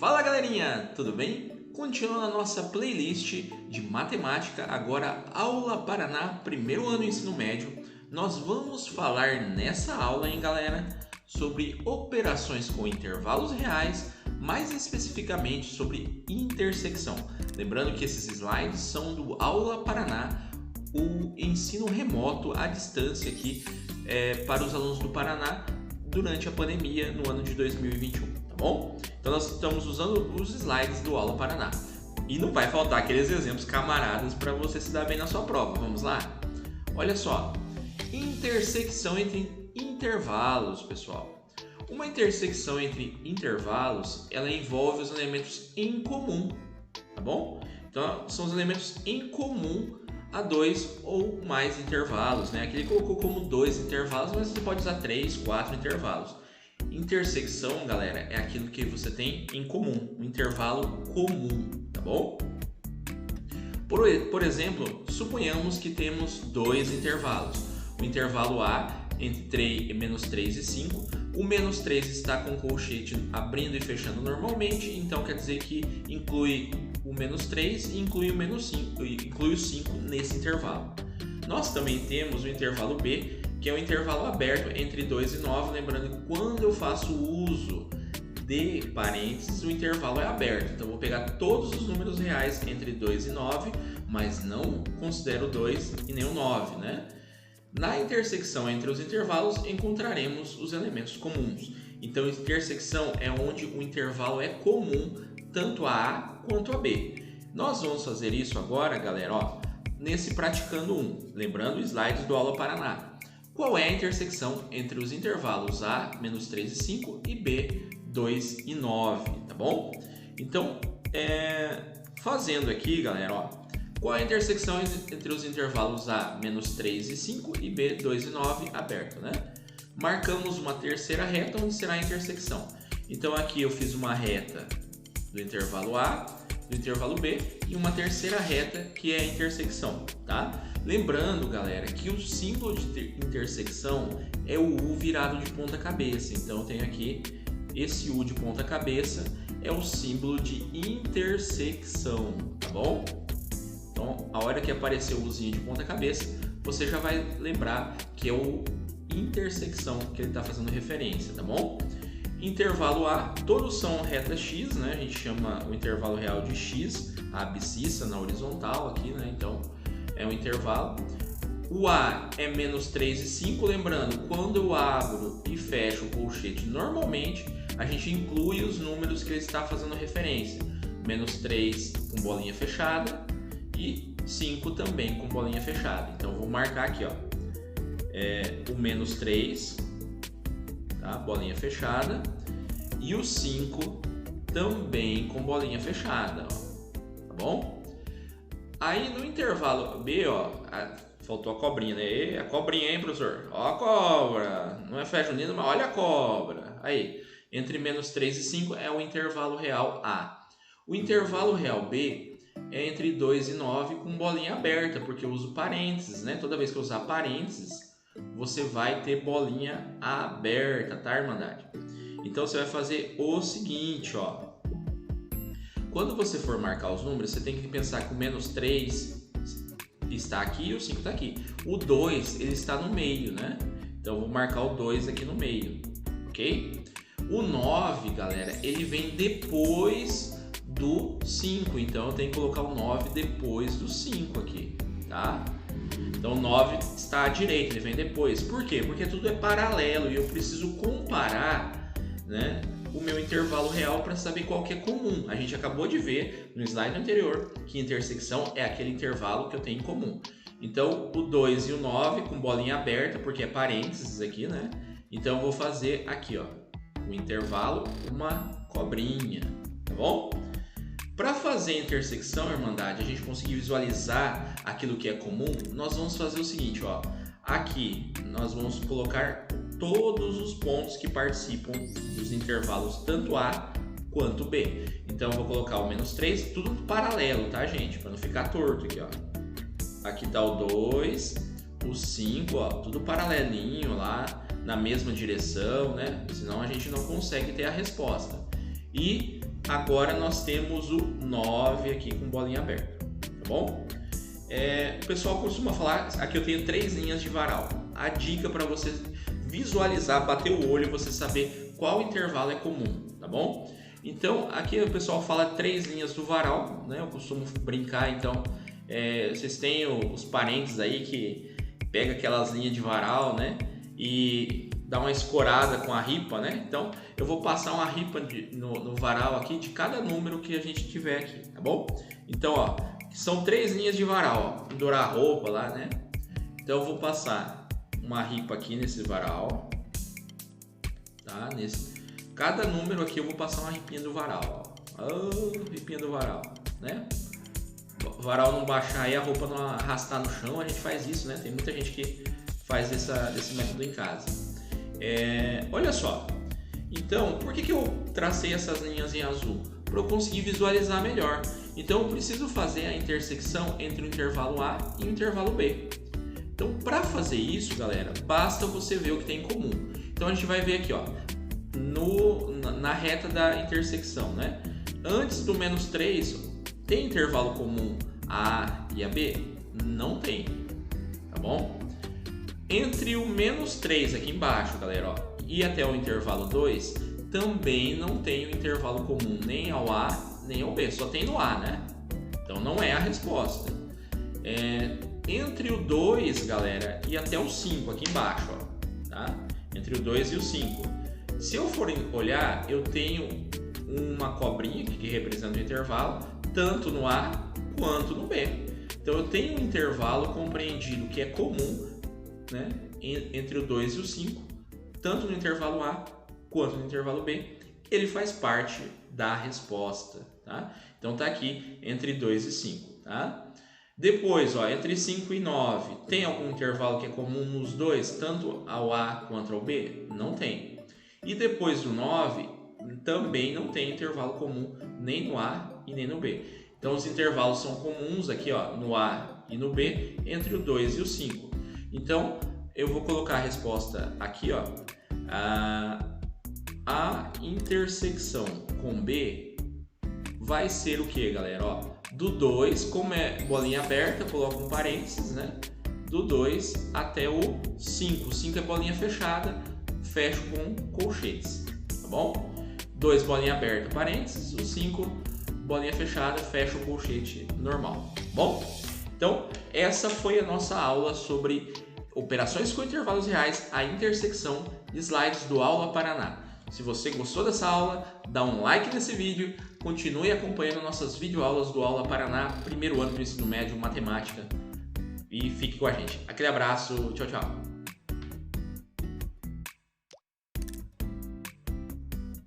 Fala galerinha, tudo bem? Continuando a nossa playlist de matemática, agora Aula Paraná, primeiro ano do ensino médio, nós vamos falar nessa aula, hein galera, sobre operações com intervalos reais, mais especificamente sobre intersecção. Lembrando que esses slides são do Aula Paraná, o ensino remoto à distância aqui para os alunos do Paraná durante a pandemia no ano de 2021, tá bom? Então nós estamos usando os slides do Aula Paraná. E não vai faltar aqueles exemplos camaradas para você se dar bem na sua prova. Vamos lá? Olha só, intersecção entre intervalos, pessoal. Uma intersecção entre intervalos, ela envolve os elementos em comum, tá bom? Então são os elementos em comum a dois ou mais intervalos, né? Aqui ele colocou como 2 intervalos, mas você pode usar 3, 4 intervalos. Intersecção, galera, é aquilo que você tem em comum, um intervalo comum, tá bom? Por exemplo, suponhamos que temos 2 intervalos. O intervalo A entre menos 3 e 5. O menos 3 está com o colchete abrindo e fechando normalmente, então quer dizer que inclui o menos 3 e inclui o menos 5, inclui o 5 nesse intervalo. Nós também temos o intervalo B, que é um intervalo aberto entre 2 e 9, lembrando que quando eu faço uso de parênteses, o intervalo é aberto. Então, eu vou pegar todos os números reais entre 2 e 9, mas não considero 2 e nem o 9, né? Na intersecção entre os intervalos, encontraremos os elementos comuns. Então, intersecção é onde o intervalo é comum tanto a A quanto a B. Nós vamos fazer isso agora, galera, ó, nesse Praticando 1, lembrando os slides do Aula Paraná. Qual é a intersecção entre os intervalos A, menos 3 e 5 e B, 2 e 9, tá bom? Então, fazendo aqui, galera, ó, qual é a intersecção entre os intervalos A, menos 3 e 5 e B, 2 e 9, aberto, né? Marcamos uma terceira reta onde será a intersecção. Então, aqui eu fiz uma reta do intervalo A, do intervalo B e uma terceira reta que é a intersecção, tá? Lembrando, galera, que o símbolo de intersecção é o U virado de ponta cabeça. Então, tem aqui esse U de ponta cabeça é o símbolo de intersecção, tá bom? Então, a hora que aparecer o Uzinho de ponta cabeça, você já vai lembrar que é o intersecção que ele está fazendo referência, tá bom? Intervalo A, todos são reta X, né? A gente chama o intervalo real de X, a abscissa na horizontal aqui, né? Então, é um intervalo. O A é menos 3 e 5, lembrando, quando eu abro e fecho o colchete normalmente, a gente inclui os números que ele está fazendo referência. Menos 3 com bolinha fechada e 5 também com bolinha fechada. Então, vou marcar aqui, ó, o menos 3, tá? Bolinha fechada, e o 5 também com bolinha fechada, ó, tá bom? Aí no intervalo B, ó, faltou a cobrinha, né? A cobrinha, hein, professor? Ó a cobra, não é festa junina, mas olha a cobra. Aí, entre menos 3 e 5 é o intervalo real A. O intervalo real B é entre 2 e 9 com bolinha aberta, porque eu uso parênteses, né? Toda vez que eu usar parênteses, você vai ter bolinha aberta, tá, Irmandade? Então, você vai fazer o seguinte, ó. Quando você for marcar os números, você tem que pensar que o menos 3 está aqui e o 5 está aqui. O 2, ele está no meio, né? Então, eu vou marcar o 2 aqui no meio, ok? O 9, galera, ele vem depois do 5. Então, eu tenho que colocar o 9 depois do 5 aqui, tá? Então, o 9 está à direita, ele vem depois. Por quê? Porque tudo é paralelo e eu preciso comparar, né, o meu intervalo real para saber qual que é comum. A gente acabou de ver no slide anterior que intersecção é aquele intervalo que eu tenho em comum. Então, o 2 e o 9 com bolinha aberta, porque é parênteses aqui, né? Então, eu vou fazer aqui, ó, o intervalo, uma cobrinha, tá bom? Para fazer a intersecção, Irmandade, a gente conseguir visualizar aquilo que é comum, nós vamos fazer o seguinte, ó. Aqui, nós vamos colocar todos os pontos que participam dos intervalos tanto A quanto B. Então, eu vou colocar o menos 3, tudo paralelo, tá, gente? Para não ficar torto aqui, ó. Aqui tá o 2, o 5, ó, tudo paralelinho lá, na mesma direção, né? Senão a gente não consegue ter a resposta. E agora nós temos o 9 aqui com bolinha aberta, tá bom? O pessoal costuma falar, aqui eu tenho 3 linhas de varal. A dica para você visualizar, bater o olho, você saber qual intervalo é comum, tá bom? Então, aqui o pessoal fala 3 linhas do varal, né? Eu costumo brincar, então, vocês têm os parentes aí que pega aquelas linhas de varal, né? E dá uma escorada com a ripa, né? Então, eu vou passar uma ripa no varal aqui de cada número que a gente tiver aqui, tá bom? Então, ó, são 3 linhas de varal, ó, pendurar a roupa lá, né? Então, eu vou passar uma ripa aqui nesse varal, tá? Cada número aqui eu vou passar uma ripinha do varal, ó. Ripinha do varal, né? O varal não baixar aí, a roupa não arrastar no chão, a gente faz isso, né? Tem muita gente que faz esse método em casa. Olha só, então, por que eu tracei essas linhas em azul? Para eu conseguir visualizar melhor. Então, eu preciso fazer a intersecção entre o intervalo A e o intervalo B. Então, para fazer isso, galera, basta você ver o que tem em comum. Então, a gente vai ver aqui, ó, na reta da intersecção, né? Antes do menos 3, tem intervalo comum A e a B? Não tem, tá bom? Entre o menos 3 aqui embaixo, galera, ó, e até o intervalo 2, também não tem o intervalo comum nem ao A nem ao B, só tem no A, né? Então não é a resposta. Entre o 2, galera, e até o 5 aqui embaixo, ó, tá? Entre o 2 e o 5. Se eu for olhar, eu tenho uma cobrinha que representa o intervalo, tanto no A quanto no B. Então eu tenho um intervalo compreendido que é comum, né, entre o 2 e o 5, tanto no intervalo A quanto no intervalo B. Ele faz parte da resposta, tá? Então tá aqui entre 2 e 5, tá? Depois, ó, entre 5 e 9, tem algum intervalo que é comum nos dois, tanto ao A quanto ao B? Não tem. E depois do 9, também não tem intervalo comum nem no A e nem no B. Então os intervalos são comuns aqui, ó, no A e no B, entre o 2 e o 5. Então eu vou colocar a resposta aqui, ó. A intersecção com B vai ser o que, galera? Ó, do 2, como é bolinha aberta, coloco um parênteses, né? Do 2 até o 5. O 5 é bolinha fechada, fecho com colchetes, tá bom? 2 bolinha aberta, parênteses, o 5 bolinha fechada, fecho o colchete normal, tá bom? Então, essa foi a nossa aula sobre operações com intervalos reais, a intersecção de slides do Aula Paraná. Se você gostou dessa aula, dá um like nesse vídeo, continue acompanhando nossas videoaulas do Aula Paraná, primeiro ano do ensino médio, matemática, e fique com a gente. Aquele abraço, tchau, tchau!